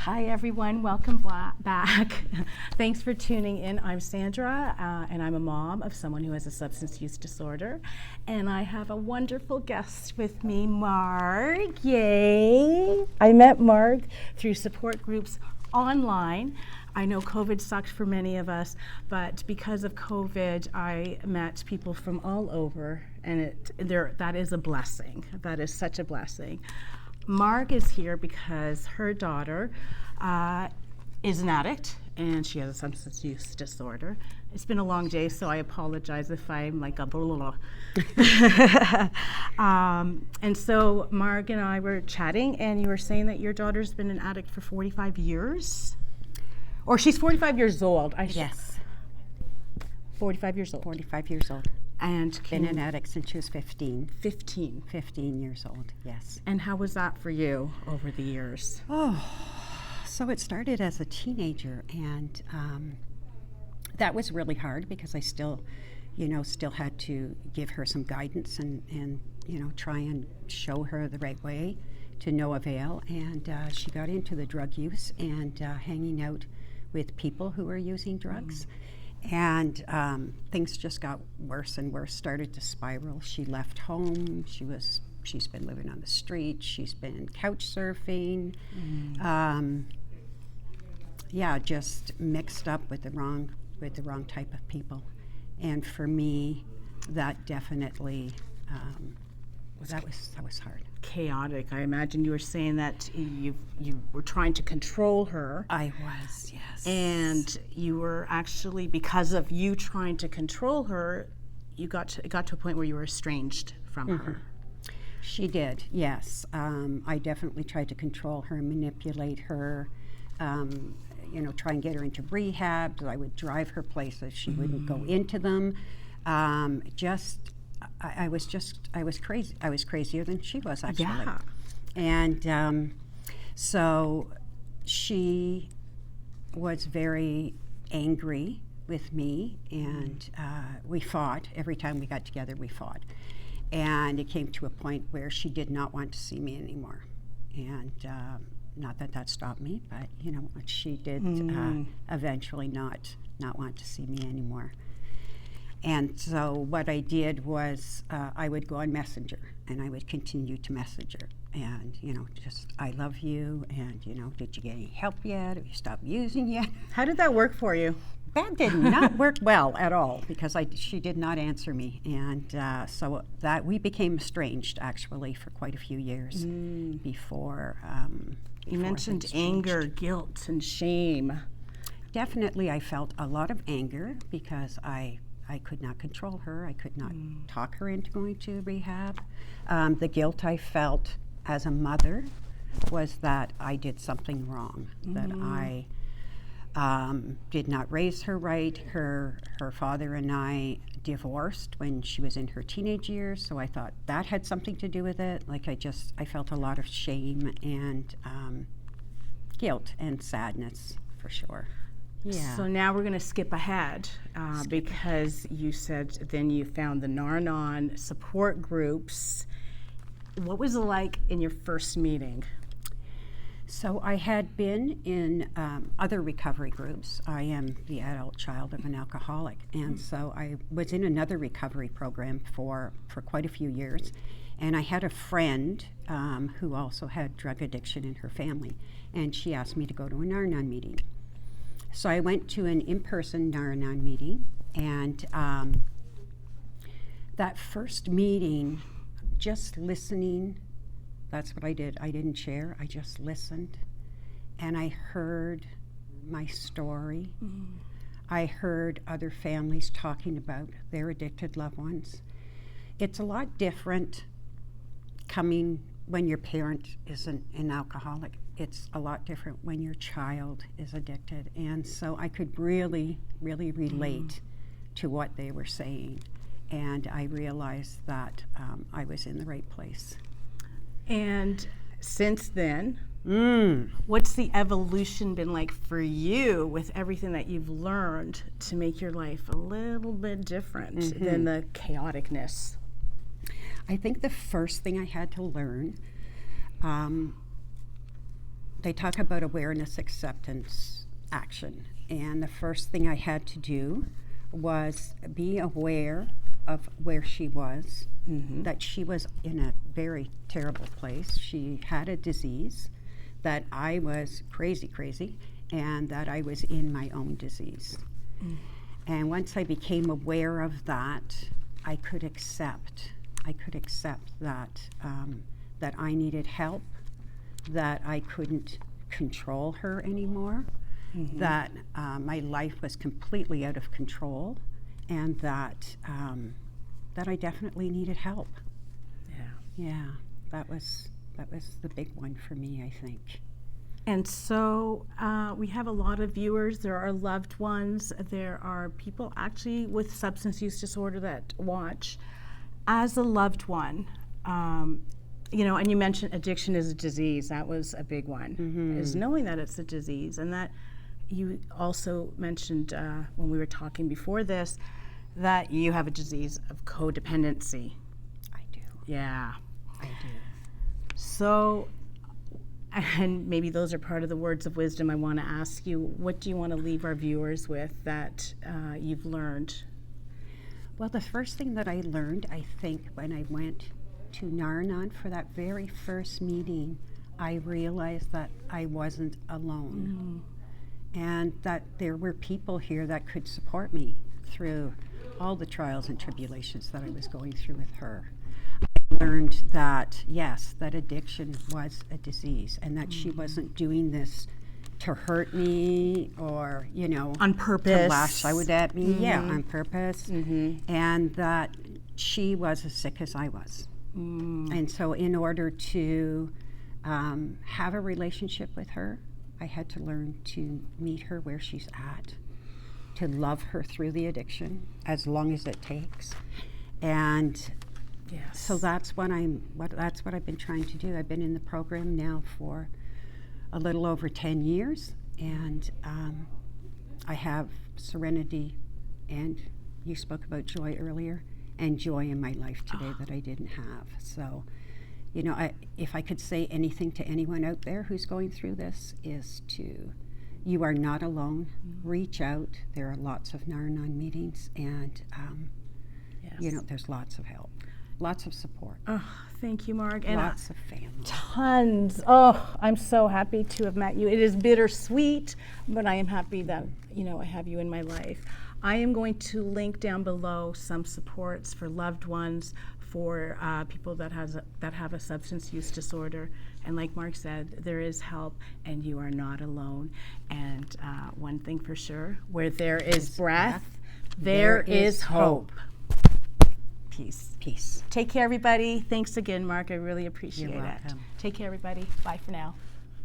Hi everyone, welcome back. Thanks for tuning in. I'm Sandra, and I'm a mom of someone who has a substance use disorder. And I have a wonderful guest with me, Marg. Yay! I met Marg through support groups online. I know COVID sucked for many of us, but because of COVID, I met people from all over, and that is a blessing. That is such a blessing. Marg is here because her daughter is an addict and she has a substance use disorder. It's been a long day, so I apologize if I'm like a blah. And so Marg and I were chatting, and you were saying that your daughter's been an addict for 45 years? Or she's 45 years old. Yes. 45 years old. 45 years old. And Been an addict since she was 15. 15. 15 years old, yes. And how was that for you over the years? So it started as a teenager, and that was really hard because I still had to give her some guidance and try and show her the right way, to no avail. And she got into the drug use and hanging out with people who were using drugs. And things just got worse and worse, started to spiral. She left home. She's been living on the street. She's been couch surfing. Just mixed up with the wrong type of people. And for me, that definitely that was hard. Chaotic. I imagine you were saying that you were trying to control her. I was, yes. And you were actually, because of you trying to control her, it got to a point where you were estranged from her. She did, yes. I definitely tried to control her, manipulate her, try and get her into rehab. I would drive her places. She wouldn't go into them. I was crazy. I was crazier than she was, actually. Yeah. And so she was very angry with me, and we fought. Every time we got together, we fought. And it came to a point where she did not want to see me anymore. And not that stopped me, but she did eventually not want to see me anymore. And so what I did was I would go on Messenger, and I would continue to message her, and just, I love you, and did you get any help yet? Have you stopped using yet? How did that work for you? That did not work well at all, because she did not answer me, and so that we became estranged, actually, for quite a few years before. You mentioned anger, guilt, and shame. Definitely, I felt a lot of anger because I could not control her. I could not talk her into going to rehab. The guilt I felt as a mother was that I did something wrong, that I did not raise her right. Her father and I divorced when she was in her teenage years, so I thought that had something to do with it. Like I felt a lot of shame and guilt and sadness, for sure. Yeah. So now we're going to skip ahead because you said then you found the Nar-Anon support groups. What was it like in your first meeting? So I had been in other recovery groups. I am the adult child of an alcoholic, and so I was in another recovery program for quite a few years. And I had a friend who also had drug addiction in her family, and she asked me to go to a Nar-Anon meeting. So I went to an in-person Nar-Anon meeting, and that first meeting, just listening, that's what I did. I didn't share, I just listened, and I heard my story. I heard other families talking about their addicted loved ones. It's a lot different coming when your parent is an alcoholic. It's a lot different when your child is addicted. And so I could really, really relate to what they were saying. And I realized that I was in the right place. And since then, what's the evolution been like for you with everything that you've learned to make your life a little bit different than the chaoticness? I think the first thing I had to learn they talk about awareness, acceptance, action. And the first thing I had to do was be aware of where she was, that she was in a very terrible place. She had a disease, that I was crazy, and that I was in my own disease. And once I became aware of that, I could accept that that I needed help, that I couldn't control her anymore, that my life was completely out of control, and that that I definitely needed help. Yeah, that was the big one for me, I think. And so we have a lot of viewers. There are loved ones. There are people actually with substance use disorder that watch. As a loved one, you know, and you mentioned addiction is a disease. That was a big one, is knowing that it's a disease. And that you also mentioned when we were talking before this, that you have a disease of codependency. I do. Yeah. I do. So, and maybe those are part of the words of wisdom I want to ask you. What do you want to leave our viewers with that you've learned? Well, the first thing that I learned, I think, when I went to Nar-Anon for that very first meeting, I realized that I wasn't alone. And that there were people here that could support me through all the trials and tribulations that I was going through with her. I learned that, yes, that addiction was a disease, and that she wasn't doing this to hurt me or, you know, On purpose. to lash out at me. Yeah, on purpose. And that she was as sick as I was. And so in order to have a relationship with her, I had to learn to meet her where she's at, to love her through the addiction as long as it takes. And so that's what I've been trying to do. I've been in the program now for a little over 10 years, and I have serenity, and you spoke about joy earlier, and joy in my life today that I didn't have. So, you know, if I could say anything to anyone out there who's going through this, is you are not alone. Reach out. There are lots of Nar-Anon meetings, and you know, there's lots of help, lots of support. Oh, thank you, Marg. And lots of family. Tons. Oh, I'm so happy to have met you. It is bittersweet, but I am happy that, you know, I have you in my life. I am going to link down below some supports for loved ones, for people that have a substance use disorder. And like Marg said, there is help, and you are not alone. And one thing for sure, where there is breath, there is hope. Peace. Peace. Take care, everybody. Thanks again, Marg. I really appreciate You're it. welcome. Take care, everybody. Bye for now.